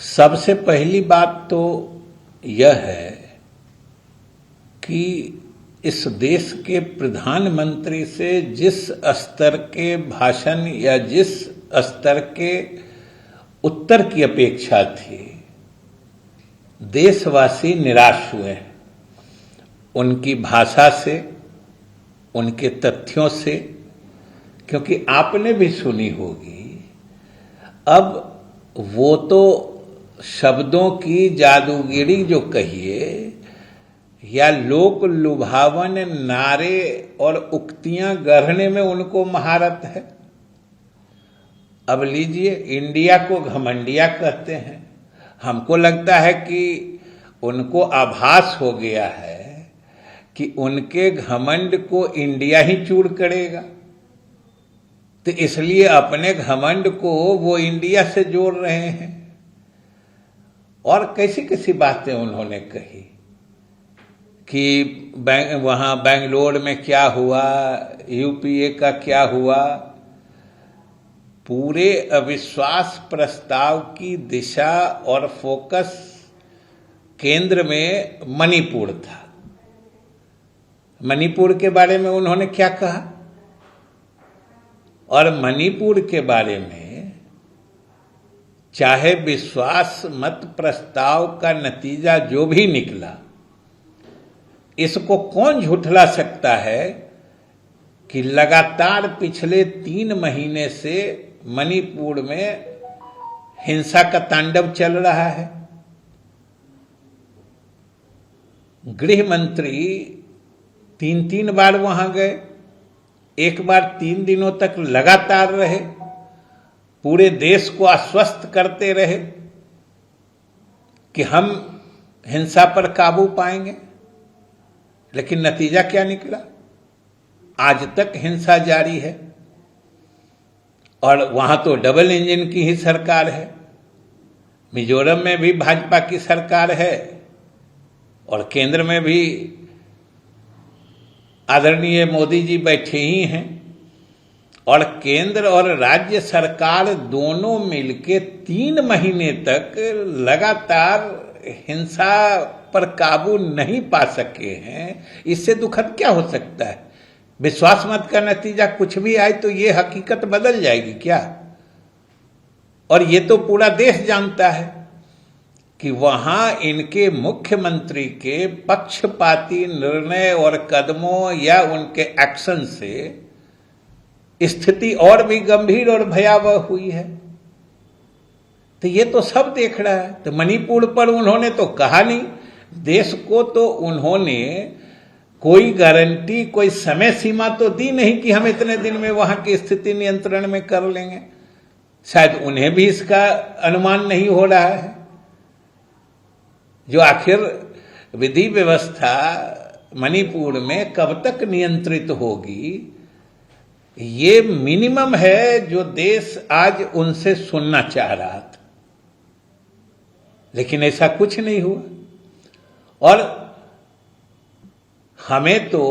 सबसे पहली बात तो यह है कि इस देश के प्रधानमंत्री से जिस स्तर के भाषण या जिस स्तर के उत्तर की अपेक्षा थी, देशवासी निराश हुए उनकी भाषा से, उनके तथ्यों से। क्योंकि आपने भी सुनी होगी, अब वो तो शब्दों की जादूगिरी जो कहिए या लोक लुभावन नारे और उक्तियां गढ़ने में उनको महारत है। अब लीजिए, इंडिया को घमंडिया कहते हैं। हमको लगता है कि उनको आभास हो गया है कि उनके घमंड को इंडिया ही चूर करेगा, तो इसलिए अपने घमंड को वो इंडिया से जोड़ रहे हैं। और कैसी कैसी बातें उन्होंने कही कि वहाँ बेंगलोर में क्या हुआ, यूपीए का क्या हुआ। पूरे अविश्वास प्रस्ताव की दिशा और फोकस केंद्र में मणिपुर था। मणिपुर के बारे में उन्होंने क्या कहा, और मणिपुर के बारे में चाहे विश्वास मत प्रस्ताव का नतीजा जो भी निकला, इसको कौन झुठला सकता है कि लगातार पिछले 3 महीने से मणिपुर में हिंसा का तांडव चल रहा है। गृह मंत्री 3 बार वहां गए, एक बार 3 दिनों तक लगातार रहे, पूरे देश को आश्वस्त करते रहे कि हम हिंसा पर काबू पाएंगे। लेकिन नतीजा क्या निकला? आज तक हिंसा जारी है। और वहां तो डबल इंजन की ही सरकार है। मिजोरम में भी भाजपा की सरकार है और केंद्र में भी आदरणीय मोदी जी बैठे ही हैं। और केंद्र और राज्य सरकार दोनों मिलके 3 महीने तक लगातार हिंसा पर काबू नहीं पा सके हैं। इससे दुखद क्या हो सकता है? विश्वास मत का नतीजा कुछ भी आए तो ये हकीकत बदल जाएगी क्या? और ये तो पूरा देश जानता है कि वहां इनके मुख्यमंत्री के पक्षपाती निर्णय और कदमों या उनके एक्शन से स्थिति और भी गंभीर और भयावह हुई है। तो ये तो सब देख रहा है। तो मणिपुर पर उन्होंने तो कहा नहीं, देश को तो उन्होंने कोई गारंटी, कोई समय सीमा तो दी नहीं कि हम इतने दिन में वहां की स्थिति नियंत्रण में कर लेंगे। शायद उन्हें भी इसका अनुमान नहीं हो रहा है। जो आखिर विधि व्यवस्था मणिपुर में कब तक नियंत्रित होगी, ये मिनिमम है जो देश आज उनसे सुनना चाह रहा था। लेकिन ऐसा कुछ नहीं हुआ। और हमें तो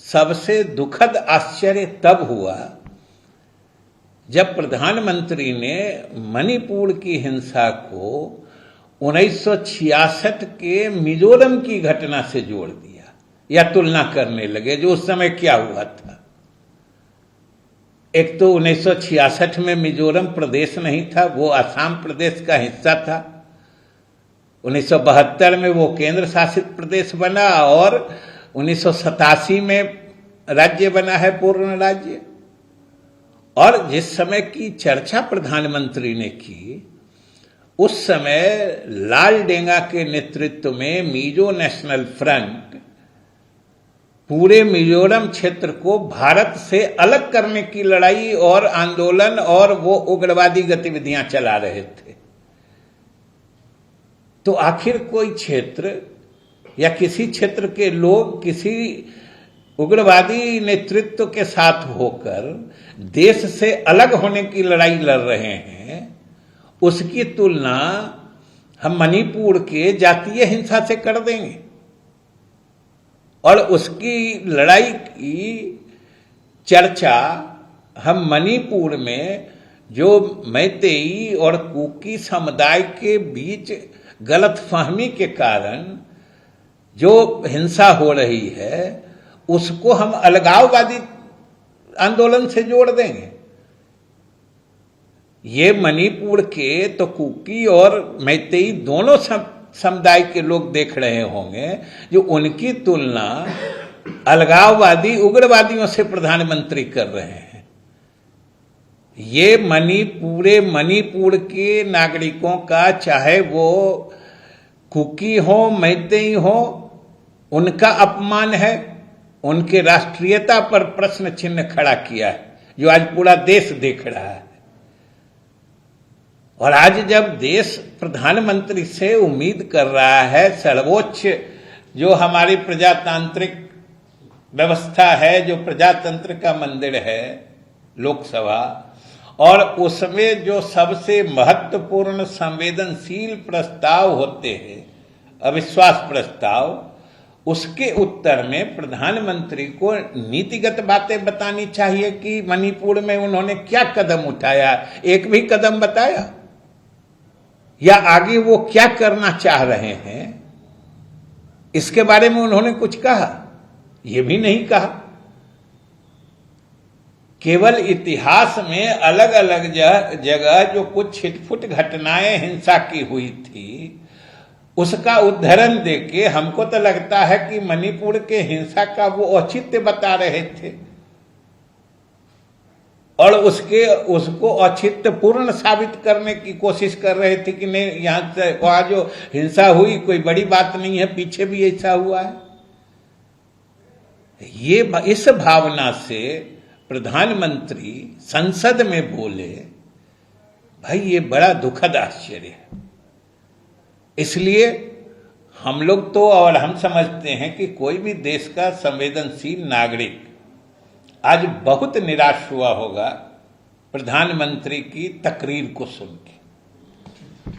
सबसे दुखद आश्चर्य तब हुआ जब प्रधानमंत्री ने मणिपुर की हिंसा को 1966 के मिजोरम की घटना से जोड़ दिया या तुलना करने लगे, जो उस समय क्या हुआ था। एक तो 1966 में मिजोरम प्रदेश नहीं था, वो असम प्रदेश का हिस्सा था। 1972 में वो केंद्र शासित प्रदेश बना और 1987 में राज्य बना है, पूर्ण राज्य। और जिस समय की चर्चा प्रधानमंत्री ने की, उस समय लाल डेंगा के नेतृत्व में मिजो नेशनल फ्रंट पूरे मिजोरम क्षेत्र को भारत से अलग करने की लड़ाई और आंदोलन और वो उग्रवादी गतिविधियां चला रहे थे। तो आखिर कोई क्षेत्र या किसी क्षेत्र के लोग किसी उग्रवादी नेतृत्व के साथ होकर देश से अलग होने की लड़ाई लड़ रहे हैं, उसकी तुलना हम मणिपुर के जातीय हिंसा से कर देंगे। और उसकी लड़ाई की चर्चा हम मणिपुर में जो मैतेई और कुकी समुदाय के बीच गलतफहमी के कारण जो हिंसा हो रही है उसको हम अलगाववादी आंदोलन से जोड़ देंगे। ये मणिपुर के तो कुकी और मैतेई दोनों समुदाय के लोग देख रहे होंगे, जो उनकी तुलना अलगाववादी उग्रवादियों से प्रधानमंत्री कर रहे हैं। ये मणिपुर के नागरिकों का, चाहे वो कुकी हो मैतेई हो, उनका अपमान है, उनके राष्ट्रीयता पर प्रश्न चिन्ह खड़ा किया है, जो आज पूरा देश देख रहा है। और आज जब देश प्रधानमंत्री से उम्मीद कर रहा है, सर्वोच्च जो हमारी प्रजातांत्रिक व्यवस्था है, जो प्रजातंत्र का मंदिर है लोकसभा, और उसमें जो सबसे महत्वपूर्ण संवेदनशील प्रस्ताव होते हैं अविश्वास प्रस्ताव, उसके उत्तर में प्रधानमंत्री को नीतिगत बातें बतानी चाहिए कि मणिपुर में उन्होंने क्या कदम उठाया, एक भी कदम बताया, या आगे वो क्या करना चाह रहे हैं इसके बारे में उन्होंने कुछ कहा? ये भी नहीं कहा। केवल इतिहास में अलग अलग जगह जो कुछ छिटपुट घटनाएं हिंसा की हुई थी उसका उदाहरण देके हमको तो लगता है कि मणिपुर के हिंसा का वो औचित्य बता रहे थे और उसको औचित्यपूर्ण साबित करने की कोशिश कर रहे थे कि नहीं, यहां से वहां जो हिंसा हुई कोई बड़ी बात नहीं है, पीछे भी ऐसा हुआ है। ये इस भावना से प्रधानमंत्री संसद में बोले, भाई ये बड़ा दुखद आश्चर्य है। इसलिए हम लोग तो, और हम समझते हैं कि कोई भी देश का संवेदनशील नागरिक आज बहुत निराश हुआ होगा प्रधानमंत्री की तकरीर को सुन के।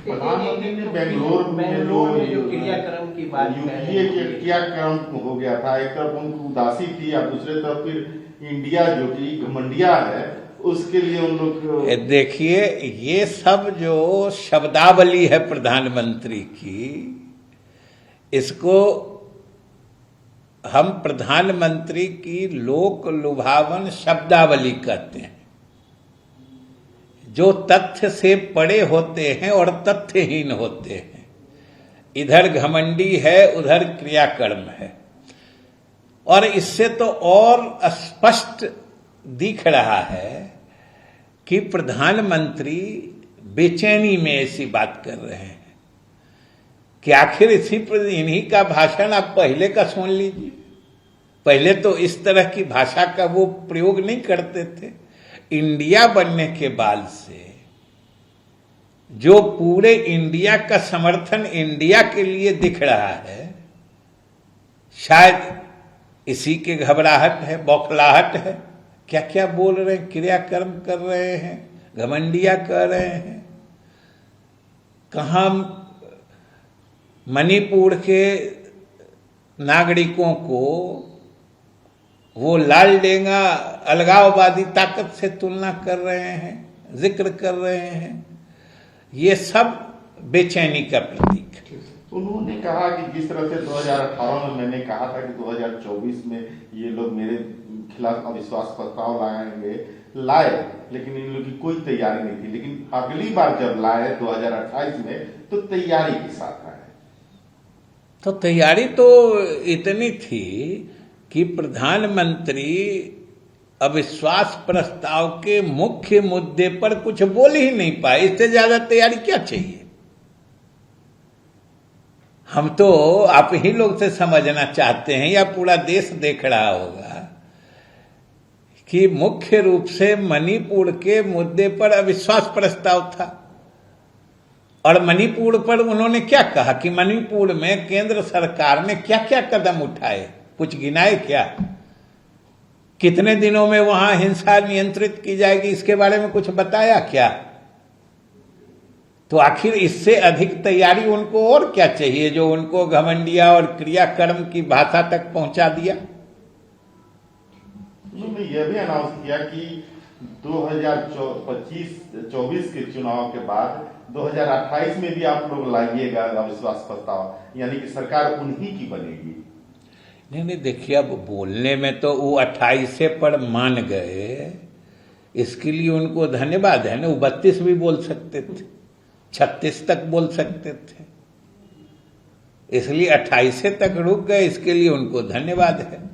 प्रधानमंत्री ने बेंगलोर में जो क्रियाक्रम की बात क्रियाक्रम हो गया था, एक तरफ उनकी उदासी थी और दूसरे तरफ फिर इंडिया जो कि घमंडिया है उसके लिए उन लोग। देखिए ये सब जो शब्दावली है प्रधानमंत्री की, इसको हम प्रधानमंत्री की लोक लुभावन शब्दावली कहते हैं, जो तथ्य से परे होते हैं और तथ्यहीन होते हैं। इधर घमंडी है, उधर क्रियाकर्म है। और इससे तो और स्पष्ट दिख रहा है कि प्रधानमंत्री बेचैनी में ऐसी बात कर रहे हैं कि आखिर इन्हीं का भाषण आप पहले का सुन लीजिए। पहले तो इस तरह की भाषा का वो प्रयोग नहीं करते थे। इंडिया बनने के बाद से जो पूरे इंडिया का समर्थन इंडिया के लिए दिख रहा है, शायद इसी के घबराहट है, बौखलाहट है। क्या क्या बोल रहे हैं, क्रियाकर्म कर रहे हैं, घमंडिया कर रहे हैं। कहाँ मणिपुर के नागरिकों को वो लाल डेंगा अलगाववादी ताकत से तुलना कर रहे हैं, जिक्र कर रहे हैं। ये सब बेचैनी का प्रतीक है। उन्होंने कहा कि जिस तरह से 2018 में मैंने कहा था कि 2024 में ये लोग मेरे खिलाफ अविश्वास प्रस्ताव लाए, लेकिन इन लोगों की कोई तैयारी नहीं थी। लेकिन अगली बार जब लाए 2028 में तो तैयारी के साथ आए। तो तैयारी तो इतनी थी कि प्रधानमंत्री अविश्वास प्रस्ताव के मुख्य मुद्दे पर कुछ बोल ही नहीं पाए। इससे ज्यादा तैयारी क्या चाहिए? हम तो आप ही लोग से समझना चाहते हैं, या पूरा देश देख रहा होगा कि मुख्य रूप से मणिपुर के मुद्दे पर अविश्वास प्रस्ताव था। और मणिपुर पर उन्होंने क्या कहा कि मणिपुर में केंद्र सरकार ने क्या क्या कदम उठाए, कुछ गिनाए क्या? कितने दिनों में वहां हिंसा नियंत्रित की जाएगी, इसके बारे में कुछ बताया क्या? तो आखिर इससे अधिक तैयारी उनको और क्या चाहिए, जो उनको घमंडिया और क्रियाकर्म की भाषा तक पहुंचा दिया? उन्होंने यह भी अनाउंस किया कि 2024 के चुनाव के बाद 2028 में भी आप लोग लाइएगा अविश्वास प्रस्ताव, यानी कि सरकार उन्हीं की बनेगी। नहीं, देखिए, अब बोलने में तो वो 28 पर मान गए, इसके लिए उनको धन्यवाद है ना। वो 32 भी बोल सकते थे, 36 तक बोल सकते थे, इसलिए 28 तक रुक गए, इसके लिए उनको धन्यवाद है।